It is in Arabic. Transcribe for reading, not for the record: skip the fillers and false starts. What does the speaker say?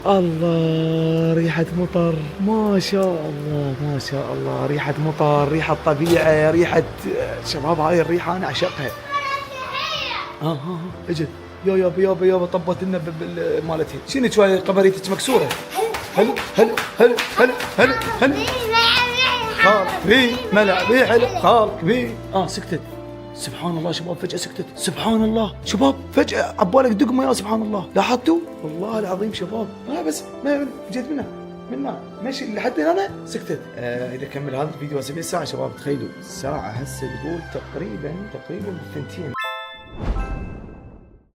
الله ريحة مطر، ما شاء الله ما شاء الله، ريحة مطر، ريحة طبيعة، ريحة شباب. هاي الريحة أنا أعشقها. اجت يابا طبت لنا مالتها. شنو شوي قبريتك مكسورة؟ هلا هلا هلا هلا هلا هلا. خال كبير ملعبي حلو، خال كبير. سكتت. سبحان الله شباب، فجأة سكتت. سبحان الله شباب، فجأة عبالك دقمة. يا سبحان الله، لاحظتوا؟ والله العظيم شباب، بس ما جيت منها ماشي لحد هنا سكتت. اذا كمل هذا الفيديو اسوي ساعة شباب. تخيلوا ساعة هسه تقول تقريبا بالثنتين.